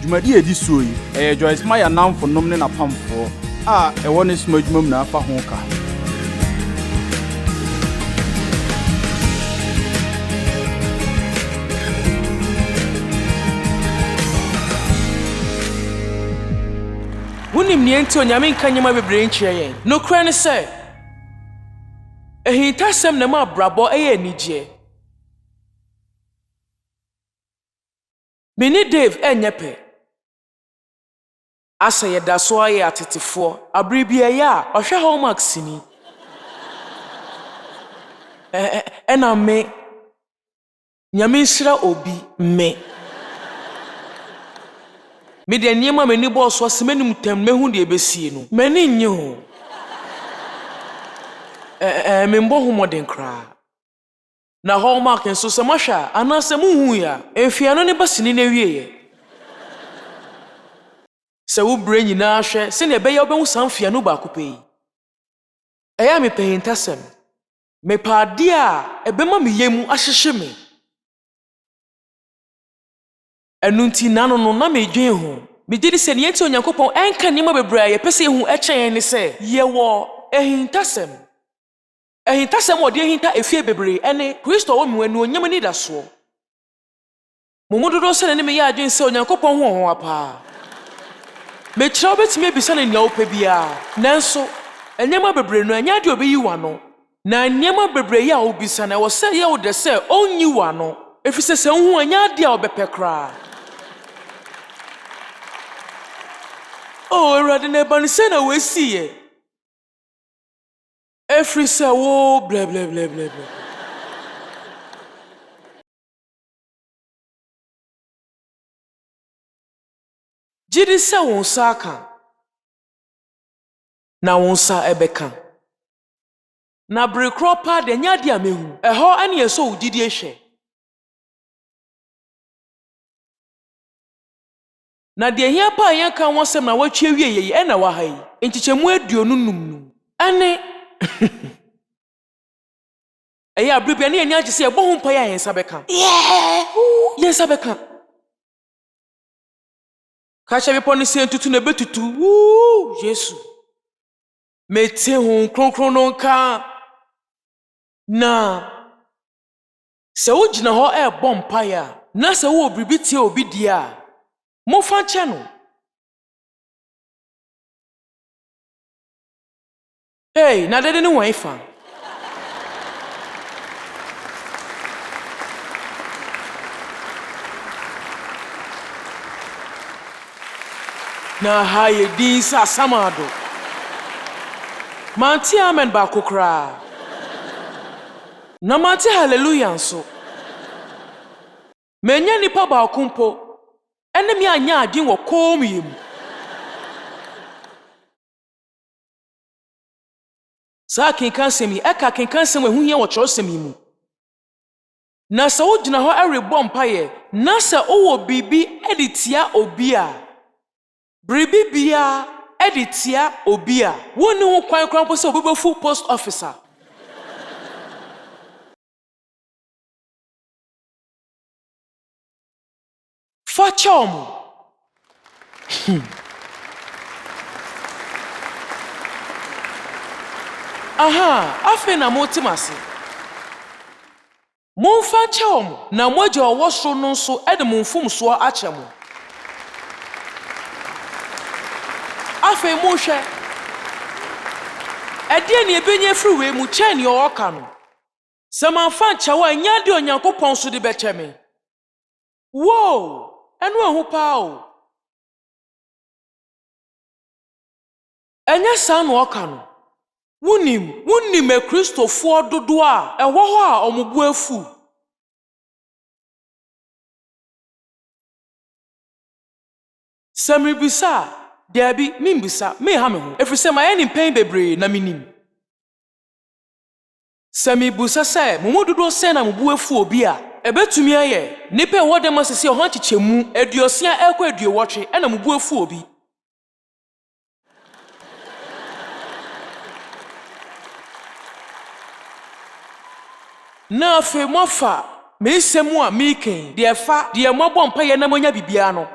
Dwumadi edi so yi Joyce Meyer namfo nom ne napamfo ewo ne soma dwumam na afa ho ka. Wunim nie nti onyame nkanyema bebre nkyere yen. No kra ne se. Ehintasem na ma brabo eye anigye. Mini Dave enyepe. Asa ye da so aye atetefo abribia ya ohwe hallmark sini. Ena me nyame nsira obi me. Me de niema mani boss so semenum tam mehu de ebesie no. Mani nye ho. Me mbo hu modern kra. Na hallmark nso se mahwa anase muhu ya enfia no ne basini na wieye. Se wo bre nyina hwe se ne be ya obehu samfia no ba kopai. Eya me pehintasem. Me paade a ebema me yemu ahyehye me. Enunti nano no na me dwen ho. Me gidi se ne yenti onyankopon enka nima bebra ye pese hu ekyen ne se ye wo ehintasem. Ehintasem wo de ehinta efie bebre ene Kristo wo mu anu onyam ni da so. Momododo se ne me ya adwen se onyankopon ho apa. Me kira betime bisa ne nya opa bia nanso enyama bebre no anya de obeyi wa no na enyama bebre ya obisa na wo se ye wo de se onyi wa no efise se hu anya de a obepekra. Oh, erade na ban se na we siye. Every say wo blah blah blah blah blah. Gyidi se won sa aka. Na won sa ebeka. Na brekro pa de nya de amehu. Eho ane yeso wogyidi ehwe. Na de hia pa yan kan wonsem na watwe wieye ye na wa hai. Nchichemu aduonu num. Ane Eya bribia ne anya agese ebo ho mpa ya yensa beka. Yensa beka. Kacha bepo ne se ntutu na betutu. Yesu. Mete ho kronkron no nka. Na se wo gina ho ebo mpa ya. Na se wo bribi tie obi dia. Mo fa che no. Hey, na dede ne wan fa. Na haye din sa samado. Manti amen ba kokra. Na manti hallelujah nso. Menya nipa ba kumpo. Ene mi anya adin wo komyem. Sa akenkansjm eka akenkansjm ehu hia wo kyerosem mu. Na sa wo gina ho erebɔ mpaye na sa owo bibi editia obi a bribi bia editia obi a woni ho kwan krampo se obebefu post officer. Fachom. Aha, afi na motimase. Monfa chom na moje owoso no so ede monfum so achemo. Afi mo hwe. Ede ne ebenye friwe mu che ne oka no. Se manfa chawa nya de onyankopon so de becheme. Wo, enu ehu pa o. Enya sa no oka no. Wunim e Kristo fo dodo a ewo ho a omubu afu. Samibisa deabi mimbisa me ha me ho efrise ma ye ni pen bebre na minim. Samibusa se momododo se na mubu afu obi a ebetumi aye nipa ewo dem asese ho achichemu aduosia ekwa aduowotwe na mubu afu obi. Na afi mofa me semu a meken de efa de mobo mpa ye na monya bibia no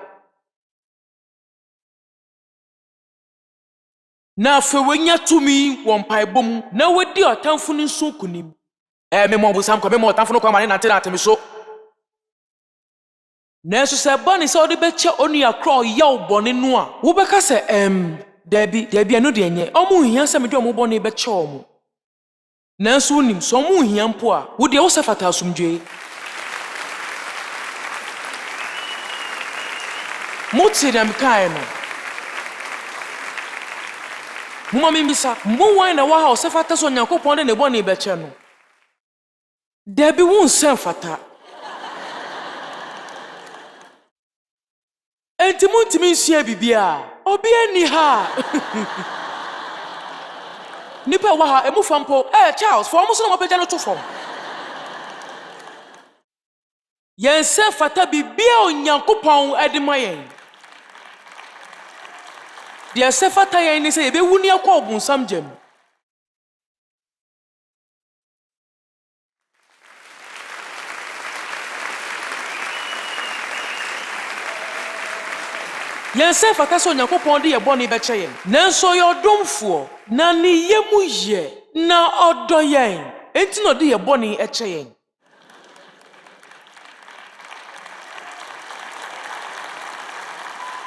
Na fe wenya tumi won paibom na wadi otamfo ni nso kunim. Me mo busam ko me mo otamfo no kwa mane na temi so. Na so se ba ni se odi be che onu akra yaw bone no a wo be ka se dabi anu de enye omu hia se me de omu bone be che omu. Na so nim so omu hia mpo a wo de wo se fata asumdwe. Mutsi dem kai no. Muma mimbisa, mbuwa na waha osefata so Nyankopon de ne bone be che no. Dabi won sen fata. Enti muntimi nsia bibia, obi ani ha. Nipa waha emu fampo, Charles, for almost no mapagya no to fom. Yen sen fata bibia Onyankopon ademayen. Dia sefata yen ni se ebe wuni akwa obunsam jam. Yen sefata so Nyankopon de ye boni be che yen. Nanso ye odomfo na ne yemu ye na odo yen. Enti no de ye boni e che yen.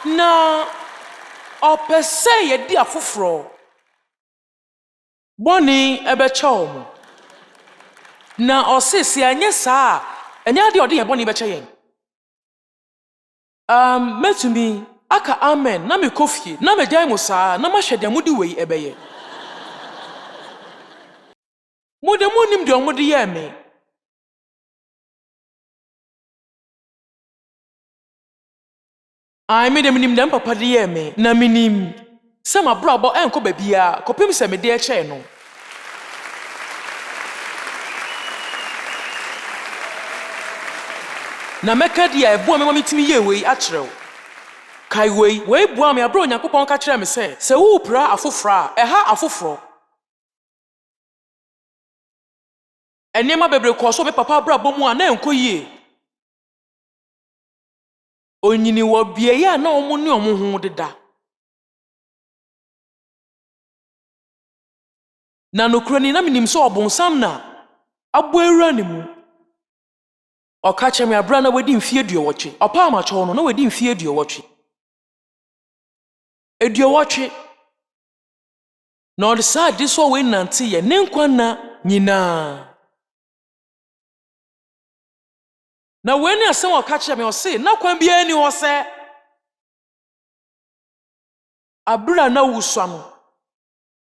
Na opese ye di afoforo boni ebe che omo. Na osisi anye saa enya de ode ye boni be che yen. Metumi aka amen na me kofie na me Jdejn musa na ma hwede mudi wei ebeye. Mude munim de omudi ye me. Ai me de minim dem papa de ye me na minim se ma brabo enko babia kopim se me de eche no. Na meka dia ebu me mitimi ye wei akyerew. Kai wei bua me abro Nyankopon ka kire me se wo pra afofra eha afofro. Enema bebre koso be papa brabo mu a na enko yie. Onyini wo bie ya na omo ne omo hu deda. Na nokrani na minim so obonsam na abo ewura ne mu. Oka che me abra na wedi mfie duowotwe. Opa amacho no na wedi mfie duowotwe. Eduowotwe. Na odisa di so we nante ye ne nkwa na nyina. Na we ni asem oka che me o se na kwan bia ni ho se. Abra na wuswa no.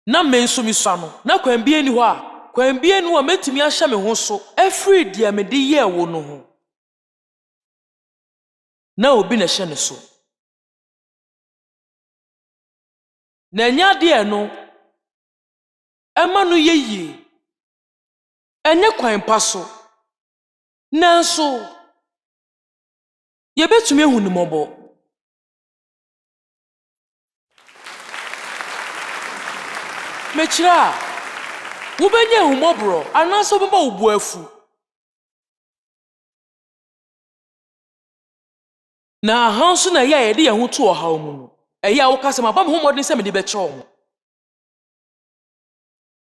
Na menso mi swa no. Na kwan bia ni ho a. Kwan bia ni wo metimi ahye me ho so. Every dia me de ye wo no ho. Na obi na hye ne so. Na nya de no ema no yeye enye kwan paso nanso ye betumi ehunu mobo mechira wo benye ehumobro ananso beba obu afu na hanso na ye de ye ho to ohaw mu no eya wo kase ma ba me ho modin se me de be chewo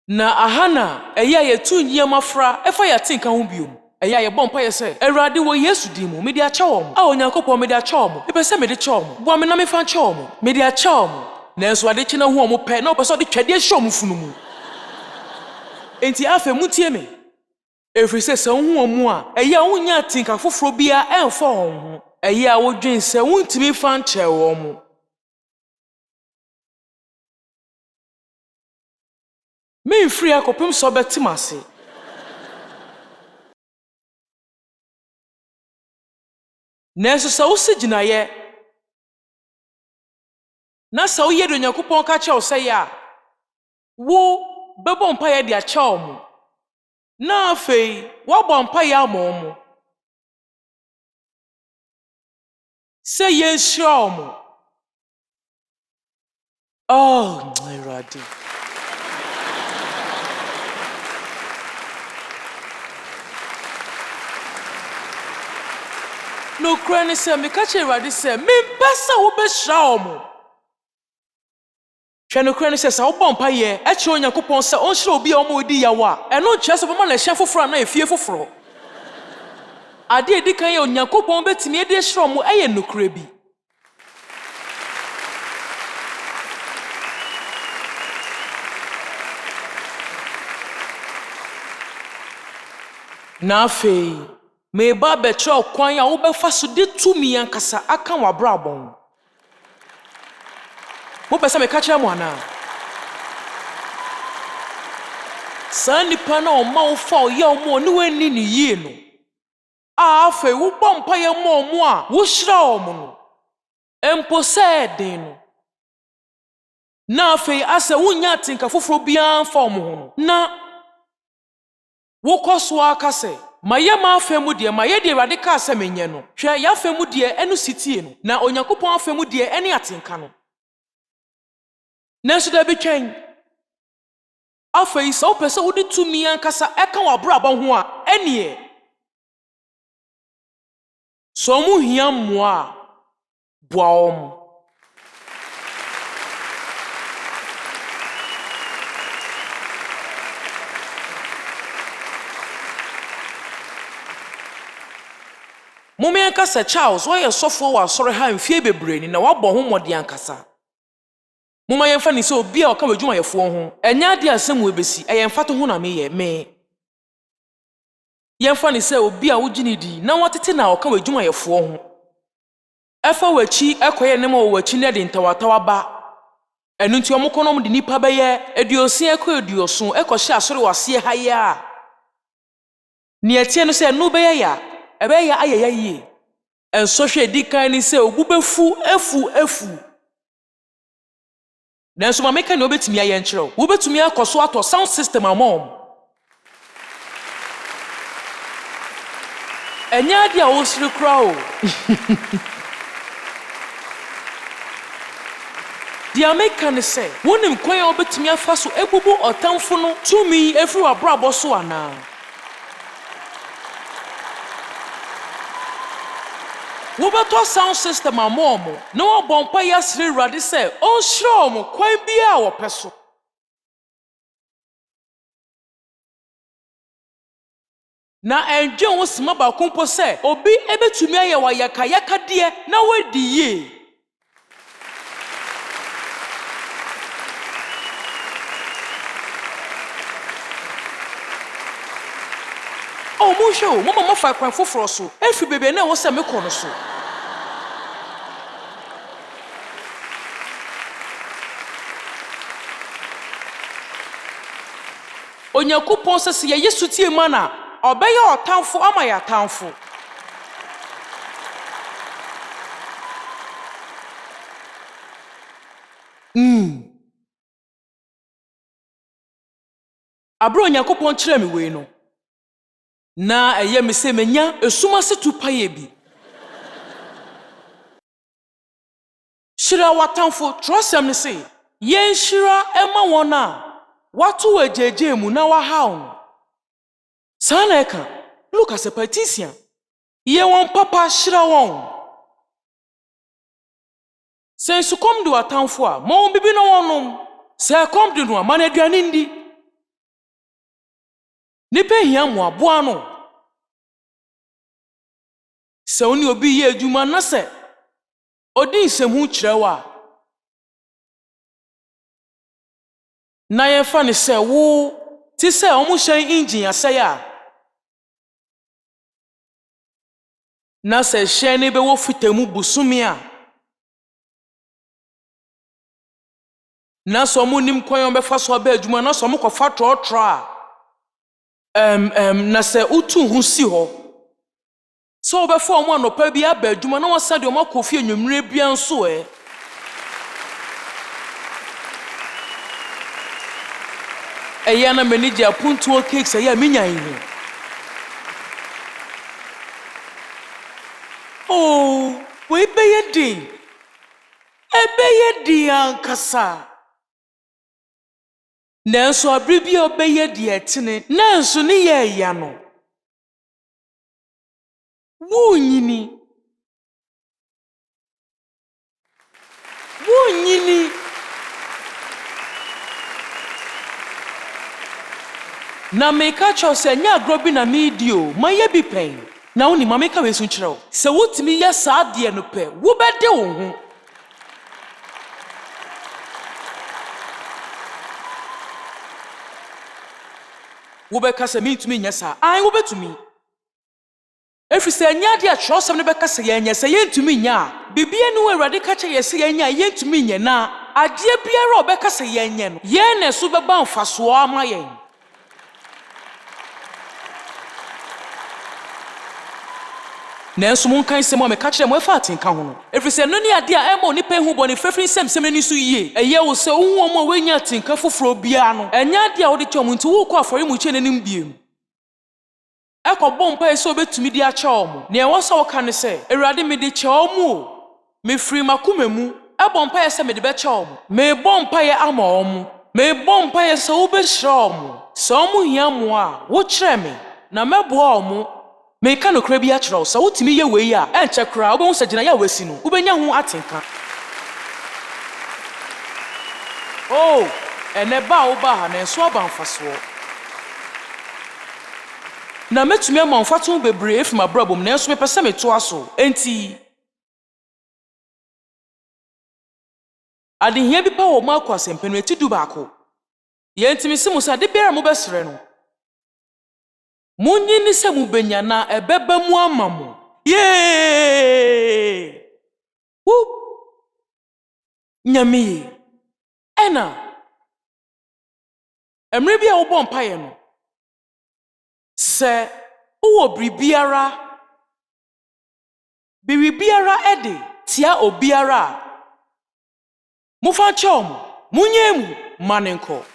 na ahana eya ye tu nyema fra efa ya tinka ho biom eya ye bompa ye se Awurade wo Yesu di mu me de acha wo a Onyankopon me de acha wo e be se me de cha wo bo me na me fa cha wo me de acha wo na enso ade chi na ho mo pe na o pe so de twede hye mo funu mu enti afa mutie me efri se se ho mu a eya wo nya tinka foforo bia enfo ho eya wo dwen se wo ntimi fa nche wo mo me free akopem so betimase Nenso sa wo sigina ye na sa wo ye do Nyankopon ka che wo se ya wo bebo mpa ye de a che wo mo na afei wo bo mpa ye amo mo se ye nshira mo Awurade no krani se me ka che Awurade se me pesa wo be shira mo Hwɛ no kura no sɛ sɛ wobɔ mpaeɛ ɛkyerɛ Onyankopɔn sɛ ɔnhyerɛ obi a ɔma odi yawa ɛno nkyerɛ sɛ bɛma no ɛhyɛ foforɔ na efie foforɔ. Ade edi kan yɛ Onyankopɔn betumi edi hyerɛ mo ɛyɛ nokura bi. Na afei meba bɛkyerɛ kwan a wobɛfa so de tumi ankasa aka w'abrabɔ. Mopɛ sɛ meka kyerɛ mo anaa? Saa nipa na ɔma wo fa ɔyɛ ɔmo ne w'ani ne yie no. A afei wobɔ mpaeɛ ma ɔmo a wohyira ɔmo no. Empo sɛ ɛden no. Na afei asɛ wonya atenka foforɔ biara mfa ɔmo ho no. Na wokɔ so aka sɛ mayɛ ma afɛ mu deɛ mayɛ deɛ Awurade kaa sɛ menyɛ no. Hwɛ yɛafɛ mu deɛ ɛno sitie no. Na Onyankopɔn afɛ mu deɛ ɛne atenka no. Nanso da bi twɛn. Afei sɛ wopɛ sɛ wode tumi ankasa ɛka w'abrabɔ ho a ɛneɛ. Sɛ ɔmo hia mmoa a boa ɔmo. Mome ankasa Charles wɔyɛ sɔfo wɔ asɔre ha mfie bebree ni na wabɔ ho mmɔde ankasa. Moma yɛmfa ne sɛ obi a ɔka w'adwumayɛfoɔ ho ɛnyɛ ade asɛm wɔ besi ɛyɛ mfato ho na meyɛ me. Yɛmfa ne sɛ obi a wogye ne di na wɔtete na ɔka w'adwumayɛfoɔ ho. Ɛfa w'akyi ɛkɔyɛ ne ma wɔ w'akyi ne de ntawatawa ba. Ɛno nti ɔmo kɔnɔm de nipa bɛyɛ 60 ɛkɔ 70 ɛkɔhyɛ asɔre wɔ ha yɛ a. Ne ɛteɛ no sɛ ɛno bɛyɛ ya ɛbɛyɛ ayɛyɛ yie. Ɛnsɔhwɛ edi kan ne sɛ ogu bɛfu efu. Nanso ma meka ne obetumi ayɛ nkyerɛw. Wobetumi akɔ so atɔ sound system amom. Ɛnyɛ ade a wosiri kura o. Deɛ meka ne sɛ wonim kwan a wobetumi afa so ebubu ɔtamfo no tumi efiri w'abrabɔ so anaa. Wobɛtɔ sound system amom na wɔbɔ mpaeɛ asere Awurade sɛ ɔnhyerɛ ɔmo kwan biara a wɔpɛ so. Na ɛndwen wo sima baako mpo sɛ obi ebetumi ayɛ wɔ yakayakadeɛ na wadi yie. Monhwɛ o, mama mafa kwan foforɔ so efi bebe na ɛwɔ sɛ mekɔ no so. Onyankopɔn sɛ sɛ yɛyɛ sutie ma na ɔbɛyɛ ɔtamfo ama yɛ atamfo. Abro Onyankopɔn kyerɛ me wei no. Na ɛyɛ me sɛ menya esuma se tu paye bi. Hyira watamfo trɔsɛm ne sɛ yɛnhyira ɛma wɔn a wato wɔ Jdejn mu na wahaw no. Saa na ɛka Luka sɛ patisia yɛ wɔn papa hyira wɔn. Sɛ nsukɔm de watamfo a ma wɔn bibi na wɔnom. Sɛ ɛkɔm de no a ma no aduane ndi. Nipa hia mmoaboa no. Sɛ woni obi yɛ adwuma na sɛ odi nsɛm ho kyerɛ wa. Na yɛfa ne sɛ wo ti sɛ ɔmo hyɛn engine asɛe a. Na sɛ hyɛn ne bɛwɔ fitamu busumi a. Na sɛ ɔmo nim kwan bɛfa so aba adwuma na sɛ ɔmo kɔfa trɔtrɔ a. Na sɛ utu ho si hɔ. Sɛ wobɛfa ɔmo anɔpa bi aba adwuma na wɔsa de ɔmo akɔ fie nwumire bia nso ɛ. Ɛyɛ na m'ani gye apontuo cakes ɛyɛ a menya yi. Oh, wei bɛyɛ den. Ɛbɛyɛ den ankasa. Nanso abere bi a ɔbɛyɛ deɛ ɛtene nanso ne yɛ ɛya no. Wonyini. Na meka cho se nya agro bi na medio maye bi pen na woni ma meka we sun kyerɛw se wotimi ya saa de no pɛ wo bɛde wo ho wo bɛka se mintumi nya saa an wo betumi efi se nya de a kyerɛwsɛm no bɛka se yɛnya se yɛntumi nya a bibia no Awurade ka kyerɛ yɛ se yɛnya yɛntumi nya na ade biara obɛka se yɛnya no yɛn na so bɛba mfaso ama yɛn Nanso mon kan se mo me ka kyerɛ mo efa atenka ho no efi se no ne ade a ema onipa hu bɔ ne frɛfiri nsɛm ni so yie ɛyɛ wo se wo hu mo wenya atenka foforo bia no ɛnya ade a wo de kyɛ mo nti wo kɔ afɔre mu kyɛ nanim biem ɛkɔbɔ mpa yɛ sɛ obetumi di akyɛ mo ne ɛwɔ sɛ wo ka ne sɛ Awurade me de kyɛ mo o me firi makoma mu ɛbɔ mpa yɛ sɛ me de bɛkyɛ mo me bɔ mpa yɛ ama mo me bɔ mpa yɛ sɛ wo bɛhyerɛ mo sɛ mo hia mo a wo kyerɛ me na mɛboa mo Meka no kra bi a kyerɛw sɛ wotimi yɛ wei a ɛnkyɛ kra wobɛhu sɛ gyina yɛ wasi no wobɛnya ho atenka oh ɛnɛ ba wo ba ha na nso aba mfasoɔ na metumi ama mfato bebree efi mabrabom na nso mepɛ sɛ meto aso enti adehia bi pa wɔ mo akɔ asɛmpɛ eti du baako yɛntimi se mo sɛ de biara mo bɛsrɛ no Munyi ni se mubenya na ebeba mu ama mo. Yee! Woo! Nyami. Ena. Emre bia wo bɔ mpaye no. Se wo bribiara. Biribiara ede tia obiara. Mo fa chom. Munye mu manenko.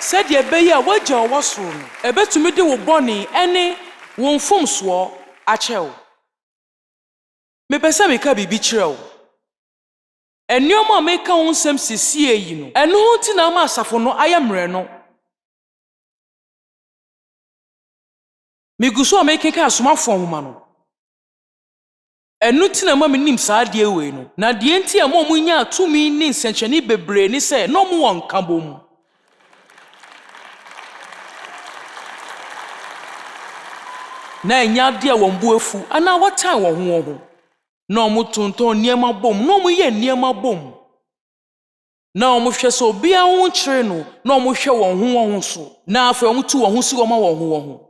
Said ye be ya wagya owaso no ebetumi de wo bɔne ene wo mfomsoɔ akyɛw mepɛsɛ meka bibi kyerɛw enioma meka wo nsɛm sesie yi no ɛno ho ti na ma asafo no ayɛ mmerɛ no miguso meka ka asomafo nhoma no ɛno ti na ma menim saa de wei no na de enti a mo nya atumi ne nsɛnkyɛne bebree ne sɛ no mo wɔ nkabom na nya de a wɔn buafu ana wɔtan wɔn ho na ɔmo tonton niema bom na ɔmo yɛ niema bom na ɔmo hwɛ so bia ho kyere no na ɔmo hwɛ wɔn ho so na afɛ ɔmo tu wɔn ho si wɔn ho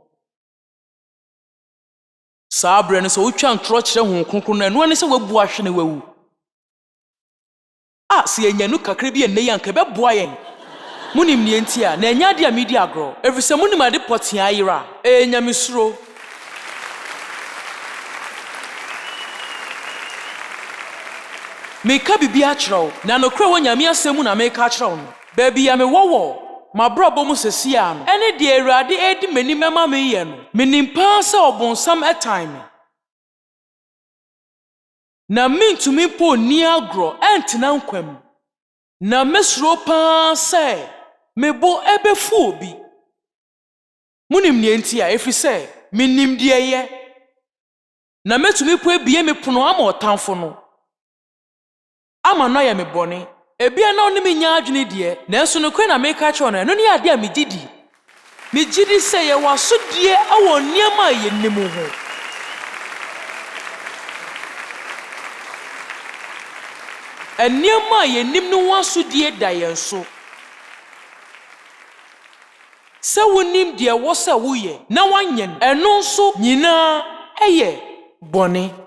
saa bre no so wotwa ntorɔ kyerɛ ho kronkron na no ne sɛ wabu ahwe ne wawu se enya no kakra bi enne yan ka bɛboa yɛn munim ne enti a na enya de a medi agro every sɛ munim ade pɔtea ayira enya misuro Meka bibi akyerɛw na nokra wɔ nyame asɛm na meka akyerɛw no baabi ya me wɔwɔ mabrabɔ mu sesia no ɛne de Awurade edi m'ani mɛma me yɛ no menim paa sɛ ɔbonsam ɛtan me na mintumi po ni agro ɛntena nkwam na mesuro paa sɛ mebo ɛbɛfu obi munim ne enti a efi sɛ menim de ɛyɛ na metumi po ebie me pono ama ɔtamfo no ama no ya me bɔne ebia na oni me nya adwene de nanso no kwen na meka kyerɛ no no ne ade a me gyidi sɛ ye wasodie awɔ nneɛma a yɛnim ho nneɛma a yɛnim no wasodie da yɛn so sɛ wonim de wɔ sɛ woyɛ na wanyɛ no ɛno nso nyinaa ɛyɛ bɔne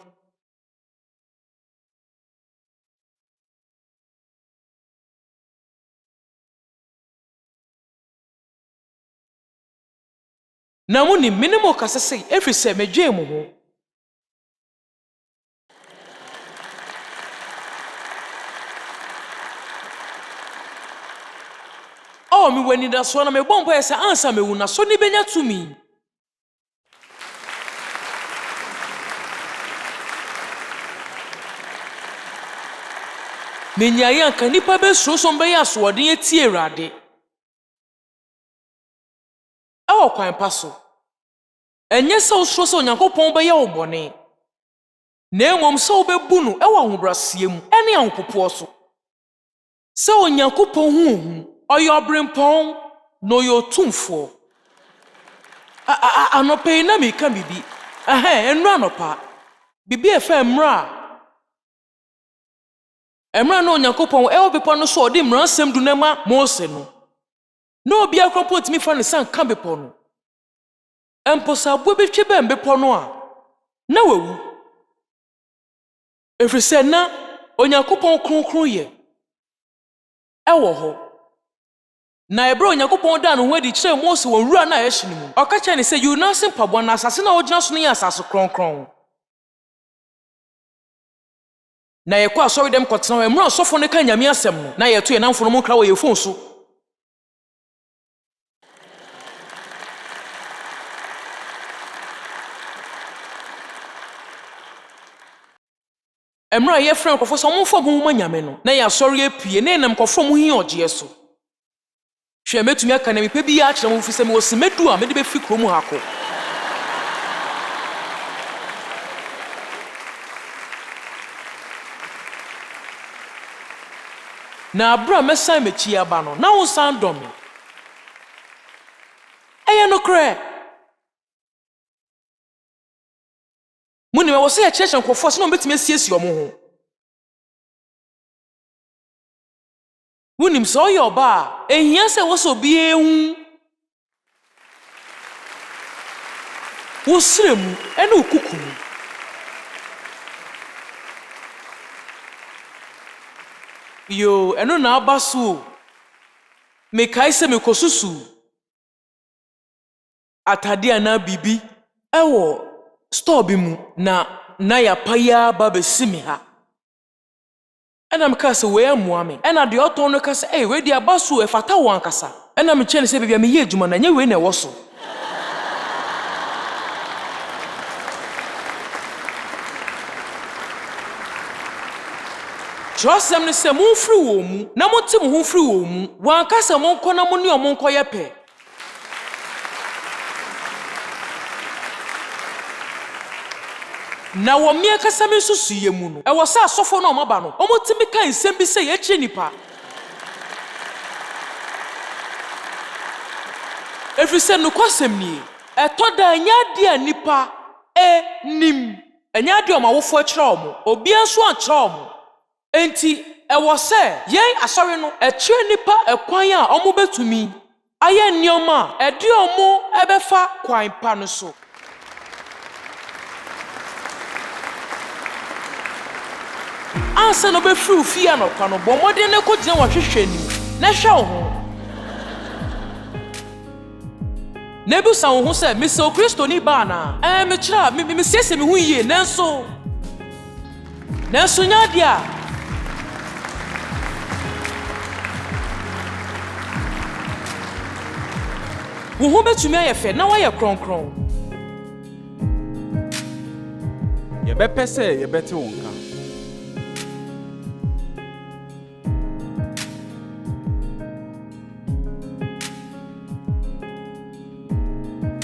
na muni minimo kasese every se medwe mu ho mi wani da so na me bompo esa ansa mewu na so ni benya tumi menya yan kanipa be so so be ya so ode eti Awurade kwan paso enye se osoro se Onyankopɔn be ye wo bɔne na emom se wo bebu no ɛwɔ ahobraseɛ mu ɛne ahopopo so So Onyankopɔn hu oyo brempɔn no yo tumfo. Anope na me ka bibi. Enru anopa. Bibi efa emra. Emra no Onyankopɔn e obepo no so odi mransem du na ma Mose no. No obi akropo timi fa ne san ka bepo no. Emposa bo bi twe bem bepo no a. Na wawu. Efrise na Onyankopɔn kronkron ye. Ewo ho. Na ebro Onyankopɔn da no ho adi kire Mose wɔ wura na yɛhye ne mu. Ɔka kyerɛ ne sɛ nnansa mpabɔ na asase na ogyina so no yɛ asase kronkron. Na yɛkɔ asɔre dem kɔtena emra sɔfo ne ka nyame asɛm no. Na yɛto yɛ namfo no mu kra wɔ yɛfon so. Emra ye friend kofo so mo fo mo nyame no na ya sori apie na enam kofo mo hi ogye so hwe metumi aka na mepe bi ya akere mo fise me osimedu a me de be fi krom ha ko na abra mesan mechi aba no na wo san dom eye no kre Muni me wose ya kyerɛkyerɛ nkɔfo so na obetumi asiesie ɔmo ho. Wunim sɛ ɔyɛ ɔba a, ehia sɛ wose obi ehu. Wosire mu ɛne okuku mu. Yo, ɛno na aba so. Mekae sɛ mekosusu. Atade ana bibi ɛwɔ store bi mu na ya paya ba besimi ha ena me ka se we amoa me ena de oton no ka se we di abaso e fata wo ankasa ena me kyene se bibia me ye adwuma na nya we na ewo so Trosem ne se mo mfiri wo mu na mo tim ho mfiri wo mu wo ankasa mo nkɔ na mo ne o mo nkɔ ye pɛ Na wo mia kasa me susu ye mu no e wo sa asofo na omaba no omotimi kan nsem bi se ye kire nipa efrise no kwasem ni etoda anya dia nipa nim anya dia omawofo akire omo obi anso akire omo enti e wo se yen asori no e kire nipa ekwan a omo betumi aye nneoma e di omo ebefa kwan pa no so Ansa no be free fia no kwa no bomode ne ko gyina wahwehwe ni na hwe wo ho Nebusa wo ho se me se Kristo ni ba na me kira me siese me hu yie nanso nya dia wo ho betumi ayefe na wa ye kronkron Ye bepe se ye bete wonka